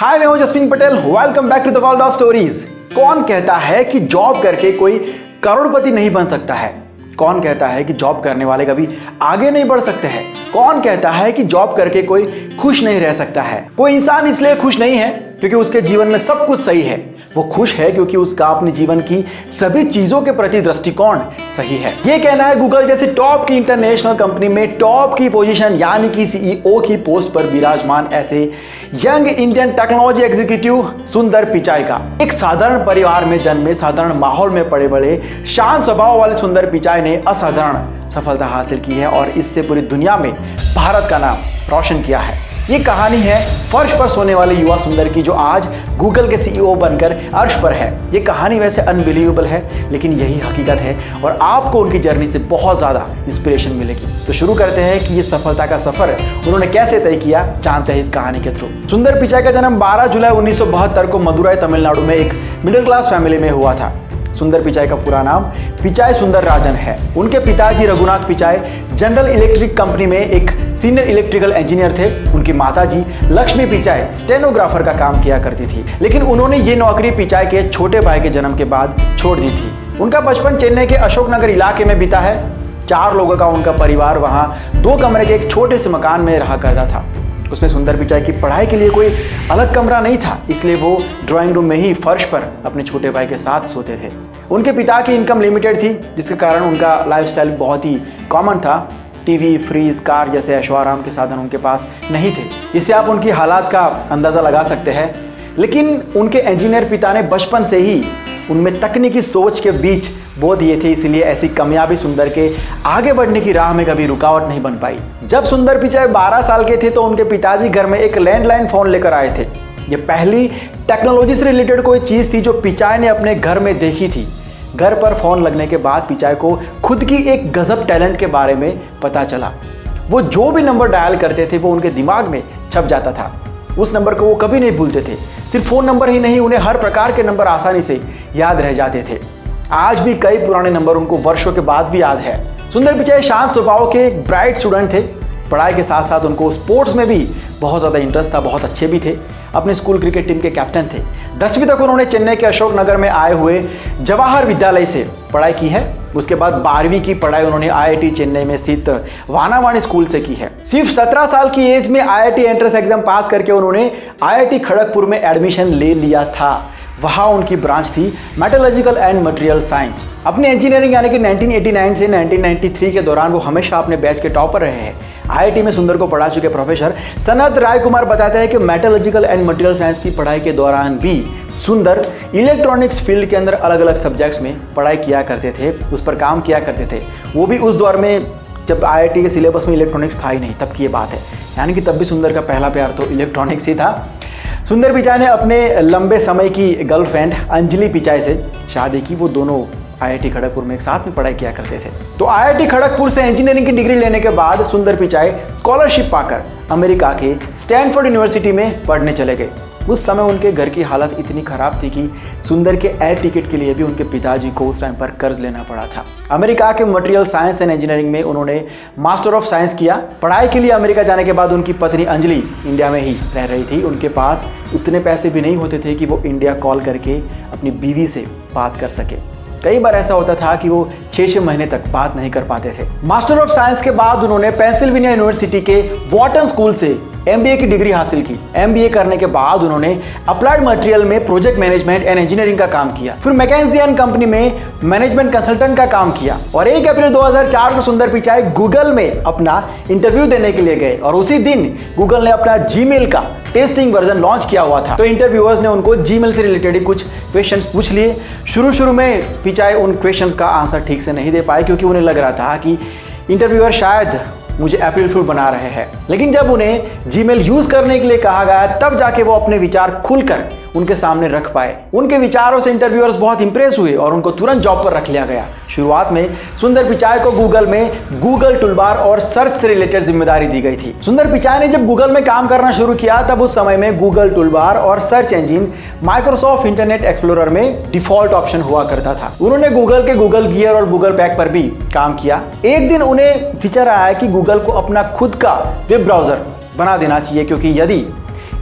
हाय, मैं हूं Jasmin Patel. Welcome back to the world of stories. कौन कहता है कि जॉब करके कोई करोड़पति नहीं बन सकता है? कौन कहता है कि जॉब करने वाले कभी आगे नहीं बढ़ सकते हैं? कौन कहता है कि जॉब करके कोई खुश नहीं रह सकता है? कोई इंसान इसलिए खुश नहीं है क्योंकि उसके जीवन में सब कुछ सही है। वो खुश है क्योंकि उसका अपने जीवन की सभी चीजों के प्रति दृष्टिकोण सही है। ये कहना है गूगल जैसे टॉप की इंटरनेशनल कंपनी में टॉप की पोजीशन यानी कि सीईओ की पोस्ट पर विराजमान ऐसे यंग इंडियन टेक्नोलॉजी एग्जीक्यूटिव सुंदर पिचाई का। एक साधारण परिवार में जन्मे, साधारण माहौल में पड़े बड़े, शांत स्वभाव वाले सुंदर पिचाई ने असाधारण सफलता हासिल की है और इससे पूरी दुनिया में भारत का नाम रोशन किया है। ये कहानी है फर्श पर सोने वाले युवा सुंदर की, जो आज गूगल के सीईओ बनकर अर्श पर है। ये कहानी वैसे अनबिलीवेबल है, लेकिन यही हकीकत है और आपको उनकी जर्नी से बहुत ज़्यादा इंस्पिरेशन मिलेगी। तो शुरू करते हैं कि ये सफलता का सफर उन्होंने कैसे तय किया, जानते हैं इस कहानी के थ्रू। सुंदर पिचाई का जन्म 12 जुलाई 1972 को मदुराई, तमिलनाडु में एक मिडिल क्लास फैमिली में हुआ था। सुंदर पिचाई का पूरा नाम पिचाई सुंदर राजन है। उनके पिताजी Raghunath Pichai general electric company में एक सीनियर इलेक्ट्रिकल इंजीनियर थे। उनकी माताजी लक्ष्मी पिचाई स्टेनोग्राफर का काम किया करती थी, लेकिन उन्होंने ये नौकरी पिचाई के छोटे भाई के जन्म के बाद छोड़ दी थी। उनका बचपन चेन्नई के अशोकनगर इलाके में बीता है। 4 लोगों का उनका परिवार वहाँ 2 कमरे के एक छोटे से मकान में रहा करता था। उसमें सुंदर पिचाई की पढ़ाई के लिए कोई अलग कमरा नहीं था, इसलिए वो ड्राइंग रूम में ही फर्श पर अपने छोटे भाई के साथ सोते थे। उनके पिता की इनकम लिमिटेड थी, जिसके कारण उनका लाइफस्टाइल बहुत ही कॉमन था। टीवी, फ्रीज, कार जैसे ऐशो आराम के साधन उनके पास नहीं थे। इससे आप उनकी हालात का अंदाज़ा लगा सकते हैं। लेकिन उनके इंजीनियर पिता ने बचपन से ही उनमें तकनीकी सोच के बीच बो दिए थे, इसलिए ऐसी कामयाबी सुंदर के आगे बढ़ने की राह में कभी रुकावट नहीं बन पाई। जब सुंदर पिचाई 12 साल के थे तो उनके पिताजी घर में एक लैंडलाइन फ़ोन लेकर आए थे। ये पहली टेक्नोलॉजी से रिलेटेड कोई चीज़ थी जो पिचाई ने अपने घर में देखी थी। घर पर फ़ोन लगने के बाद पिचाई को खुद की एक गजब टैलेंट के बारे में पता चला। वो जो भी नंबर डायल करते थे वो उनके दिमाग में छप जाता था। उस नंबर को वो कभी नहीं भूलते थे। सिर्फ फ़ोन नंबर ही नहीं, उन्हें हर प्रकार के नंबर आसानी से याद रह जाते थे। आज भी कई पुराने नंबर उनको वर्षों के बाद भी याद है। सुंदर पिचाई शांत स्वभाव के एक ब्राइट स्टूडेंट थे। पढ़ाई के साथ साथ उनको स्पोर्ट्स में भी बहुत ज़्यादा इंटरेस्ट था, बहुत अच्छे भी थे। अपने स्कूल क्रिकेट टीम के कैप्टन थे। 10वीं तक उन्होंने चेन्नई के अशोकनगर में आए हुए जवाहर विद्यालय से पढ़ाई की है। उसके बाद 12वीं की पढ़ाई उन्होंने आईआईटी चेन्नई में स्थित वानावाणी स्कूल से की है। सिर्फ 17 साल की एज में आईआईटी एंट्रेंस एग्जाम पास करके उन्होंने आईआईटी खड़गपुर में एडमिशन ले लिया था। वहाँ उनकी ब्रांच थी मेटलर्जिकल एंड मटेरियल साइंस। अपनी इंजीनियरिंग यानी कि 1989 से 1993 के दौरान वो हमेशा अपने बैच के टॉपर रहे हैं। आईआईटी में सुंदर को पढ़ा चुके प्रोफेसर सनत राय कुमार बताते हैं कि मेटलर्जिकल एंड मटेरियल साइंस की पढ़ाई के दौरान भी सुंदर इलेक्ट्रॉनिक्स फील्ड के अंदर अलग अलग सब्जेक्ट्स में पढ़ाई किया करते थे, उस पर काम किया करते थे। वो भी उस दौर में जब आईआईटी के सिलेबस में इलेक्ट्रॉनिक्स था ही नहीं, तब की ये बात है। यानी कि तब भी सुंदर का पहला प्यार तो इलेक्ट्रॉनिक्स ही था। सुंदर पिचाई ने अपने लंबे समय की गर्लफ्रेंड अंजलि पिचाई से शादी की। वो दोनों आईआईटी खड़गपुर में एक साथ में पढ़ाई किया करते थे। तो आईआईटी खड़गपुर से इंजीनियरिंग की डिग्री लेने के बाद सुंदर पिचाई स्कॉलरशिप पाकर अमेरिका के स्टैनफोर्ड यूनिवर्सिटी में पढ़ने चले गए। उस समय उनके घर की हालत इतनी खराब थी कि सुंदर के एयर टिकट के लिए भी उनके पिताजी को उस टाइम पर कर्ज लेना पड़ा था। अमेरिका के मटेरियल साइंस एंड इंजीनियरिंग में उन्होंने मास्टर ऑफ साइंस किया। पढ़ाई के लिए अमेरिका जाने के बाद उनकी पत्नी अंजलि इंडिया में ही रह रही थी। उनके पास उतने पैसे भी नहीं होते थे कि वो इंडिया कॉल करके अपनी बीवी से बात कर सके। कई बार ऐसा होता था कि वो 6-6 महीने तक बात नहीं कर पाते थे। मास्टर ऑफ साइंस के बाद उन्होंने पेंसिल्वेनिया यूनिवर्सिटी के वॉटन स्कूल से एमबीए की डिग्री हासिल की। एमबीए करने के बाद उन्होंने अप्लाइड मटेरियल में प्रोजेक्ट मैनेजमेंट एंड इंजीनियरिंग का काम किया। फिर मैकेंजी एंड कंपनी में मैनेजमेंट कंसल्टेंट का काम किया और 1 अप्रैल 2004 को सुंदर पिचाई गूगल में अपना इंटरव्यू देने के लिए गए और उसी दिन गूगल ने अपना जीमेल का टेस्टिंग वर्जन लॉन्च किया हुआ था। तो इंटरव्यूअर्स ने उनको जीमेल से रिलेटेड कुछ क्वेश्चंस पूछ लिए। शुरू में पिचाई उन क्वेश्चंस का आंसर ठीक से नहीं दे पाए, क्योंकि उन्हें लग रहा था कि इंटरव्यूअर शायद मुझे अप्रैल फूल बना रहे हैं। लेकिन जब उन्हें जीमेल यूज करने के लिए कहा गया, तब जाके वो अपने विचार खुलकर उनके सामने रख पाए। उनके विचारों से इंटरव्यूअर्स बहुत इंप्रेस हुए और उनको तुरंत जॉब पर रख लिया गया। शुरुआत में सुंदर पिचाई को गूगल में गूगल टूलबार और सर्च से रिलेटेड जिम्मेदारी दी गई थी। सुंदर पिचाई ने जब गूगल में काम करना शुरू किया, तब उस समय में गूगल टूलबार और search engine Microsoft internet explorer में डिफॉल्ट ऑप्शन हुआ करता था। उन्होंने गूगल के गूगल गियर और गूगल पैक पर भी काम किया। एक दिन उन्हें विचार आया कि गूगल को अपना खुद का वेब ब्राउजर बना देना चाहिए, क्योंकि यदि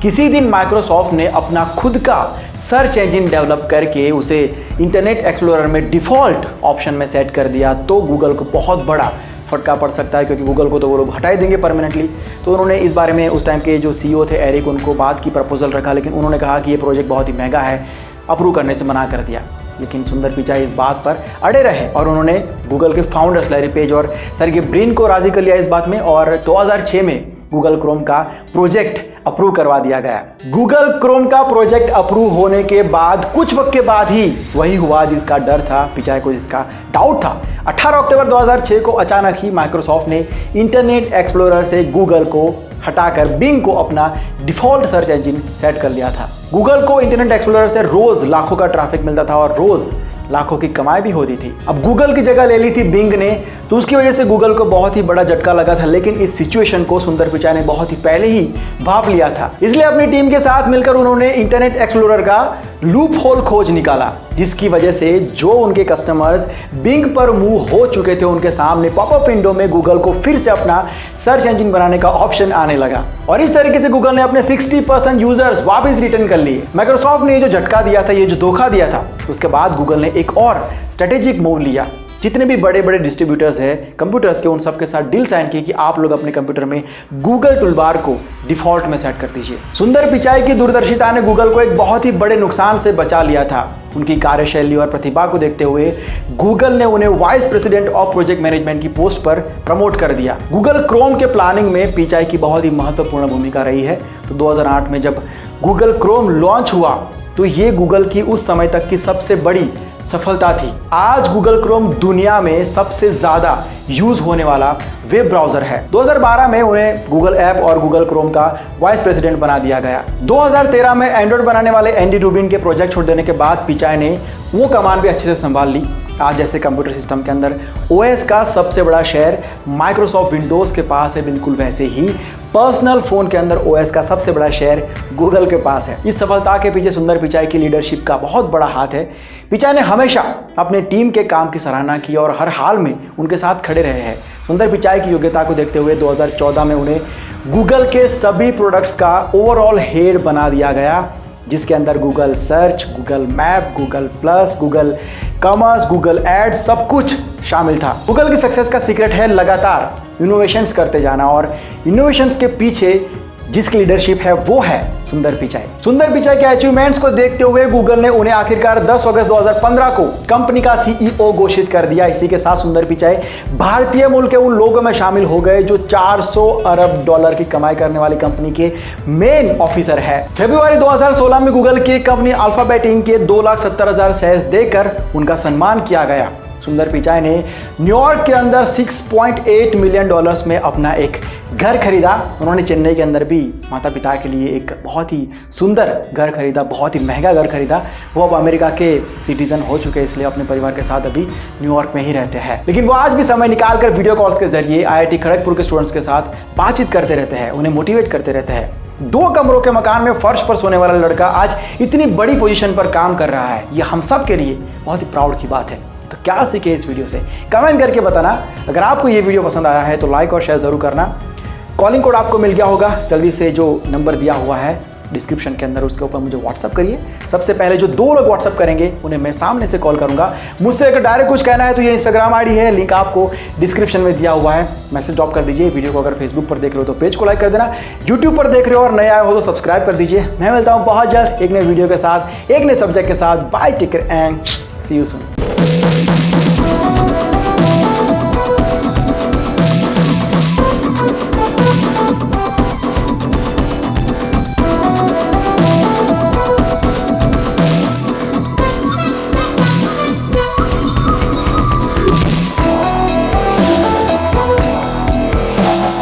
किसी दिन माइक्रोसॉफ्ट ने अपना खुद का सर्च इंजन डेवलप करके उसे इंटरनेट एक्सप्लोरर में डिफ़ॉल्ट ऑप्शन में सेट कर दिया तो गूगल को बहुत बड़ा फटका पड़ सकता है, क्योंकि गूगल को तो वो लोग हटा ही देंगे परमानेंटली। तो उन्होंने इस बारे में उस टाइम के जो सीईओ थे एरिक, उनको बात की, प्रपोजल रखा, लेकिन उन्होंने कहा कि ये प्रोजेक्ट बहुत ही महंगा है, अप्रूव करने से मना कर दिया। लेकिन सुंदर पिचाई इस बात पर अड़े रहे और उन्होंने गूगल के फाउंडर्स लैरी पेज और सर्गे ब्रिन को राज़ी कर लिया इस बात में, और 2006 में गूगल क्रोम का प्रोजेक्ट अप्रूव करवा दिया गया। गूगल क्रोम का प्रोजेक्ट अप्रूव होने के बाद कुछ वक्त के बाद ही वही हुआ जिसका डर था पिचाई को, जिसका डाउट था। 18 अक्टूबर 2006 को अचानक ही माइक्रोसॉफ्ट ने इंटरनेट एक्सप्लोरर से गूगल को हटाकर बिंग को अपना डिफ़ॉल्ट सर्च इंजन सेट कर लिया था। गूगल को इंटरनेट एक्सप्लोरर से रोज़ लाखों का ट्रैफिक मिलता था और रोज़ लाखों की कमाई भी होती थी। अब गूगल की जगह ले ली थी बिंग ने, तो उसकी वजह से गूगल को बहुत ही बड़ा झटका लगा था। लेकिन इस सिचुएशन को सुंदर पिचाई ने बहुत ही पहले ही भाप लिया था, इसलिए अपनी टीम के साथ मिलकर उन्होंने इंटरनेट एक्सप्लोरर का लूप होल खोज निकाला, जिसकी वजह से जो उनके कस्टमर्स बिंग पर मूव हो चुके थे उनके सामने पॉपअप विंडो में गूगल को फिर से अपना सर्च इंजन बनाने का ऑप्शन आने लगा। और इस तरीके से गूगल ने अपने 60% यूजर्स वापस रिटर्न कर लिए। माइक्रोसॉफ्ट ने ये जो झटका दिया था, ये जो धोखा दिया था, उसके बाद गूगल ने एक और स्ट्रेटेजिक मूव लिया। जितने भी बड़े बड़े डिस्ट्रीब्यूटर्स हैं कंप्यूटर्स के, उन सब के साथ डील साइन की कि आप लोग अपने कंप्यूटर में गूगल टूलबार को डिफॉल्ट में सेट कर दीजिए। सुंदर पिचाई की दूरदर्शिता ने गूगल को एक बहुत ही बड़े नुकसान से बचा लिया था। उनकी कार्यशैली और प्रतिभा को देखते हुए गूगल ने उन्हें vice president of project management की पोस्ट पर प्रमोट कर दिया। गूगल क्रोम के प्लानिंग में पिचाई की बहुत ही महत्वपूर्ण भूमिका रही है। तो 2008 में जब गूगल क्रोम लॉन्च हुआ तो ये गूगल की उस समय तक की सबसे बड़ी सफलता थी। आज गूगल क्रोम दुनिया में सबसे ज़्यादा यूज होने वाला वेब ब्राउज़र है। 2012 में उन्हें गूगल ऐप और गूगल क्रोम का वाइस प्रेसिडेंट बना दिया गया। 2013 में एंड्रॉइड बनाने वाले एंडी रूबिन के प्रोजेक्ट छोड़ देने के बाद पिचाई ने वो कमान भी अच्छे से संभाल ली। आज जैसे कंप्यूटर सिस्टम के अंदर ओएस का सबसे बड़ा शेयर माइक्रोसॉफ्ट विंडोज़ के पास है, बिल्कुल वैसे ही पर्सनल फ़ोन के अंदर ओएस का सबसे बड़ा शेयर गूगल के पास है। इस सफलता के पीछे सुंदर पिचाई की लीडरशिप का बहुत बड़ा हाथ है। पिचाई ने हमेशा अपने टीम के काम की सराहना की और हर हाल में उनके साथ खड़े रहे हैं। सुंदर पिचाई की योग्यता को देखते हुए 2014 में उन्हें गूगल के सभी प्रोडक्ट्स का ओवरऑल हेड बना दिया गया, जिसके अंदर Google search, Google map, Google plus, Google commerce, Google ads सब कुछ शामिल था। गूगल की सक्सेस का सीक्रेट है लगातार इनोवेशंस करते जाना, और इनोवेशंस के पीछे जिसकी लीडरशिप है वो है सुंदर पिचाई। सुंदर पिचाई के अचीवमेंट्स को देखते हुए गूगल ने उन्हें आखिरकार 10 अगस्त 2015 को कंपनी का सीईओ घोषित कर दिया। इसी के साथ सुंदर पिचाई भारतीय मूल के उन लोगों में शामिल हो गए जो 400 अरब डॉलर की कमाई करने वाली कंपनी के मेन ऑफिसर है। फरवरी 2016 में गूगल की कंपनी अल्फाबेट इंक के 2,70,000 शेयर्स देकर उनका सम्मान किया गया। सुंदर पिचाई ने न्यूयॉर्क के अंदर $6.8 मिलियन में अपना एक घर खरीदा। उन्होंने चेन्नई के अंदर भी माता पिता के लिए एक बहुत ही सुंदर घर खरीदा, बहुत ही महंगा घर खरीदा। वो अब अमेरिका के सिटीजन हो चुके हैं, इसलिए अपने परिवार के साथ अभी न्यूयॉर्क में ही रहते हैं। लेकिन वो आज भी समय निकाल कर वीडियो कॉल्स के जरिए IIT खड़गपुर के स्टूडेंट्स के साथ बातचीत करते रहते हैं, उन्हें मोटिवेट करते रहते हैं। 2 कमरों के मकान में फर्श पर सोने वाला लड़का आज इतनी बड़ी पोजीशन पर काम कर रहा है। यह हम सब के लिए बहुत ही प्राउड की बात है। तो क्या सीखे इस वीडियो से, कमेंट करके बताना। अगर आपको ये वीडियो पसंद आया है तो लाइक और शेयर जरूर करना। कॉलिंग कोड आपको मिल गया होगा, जल्दी से जो नंबर दिया हुआ है डिस्क्रिप्शन के अंदर उसके ऊपर मुझे व्हाट्सअप करिए। सबसे पहले जो 2 लोग व्हाट्सअप करेंगे उन्हें मैं सामने से कॉल करूंगा। मुझसे अगर डायरेक्ट कुछ कहना है तो ये इंस्टाग्राम आईडी है, लिंक आपको डिस्क्रिप्शन में दिया हुआ है, मैसेज ड्रॉप कर दीजिए। वीडियो को अगर फेसबुक पर देख रहे हो तो पेज को लाइक कर देना, यूट्यूब पर देख रहे हो और नए आए हो तो सब्सक्राइब कर दीजिए। मैं मिलता हूँ बहुत जल्द एक नए वीडियो के साथ, एक नए सब्जेक्ट के साथ। Bye, take care and see you soon.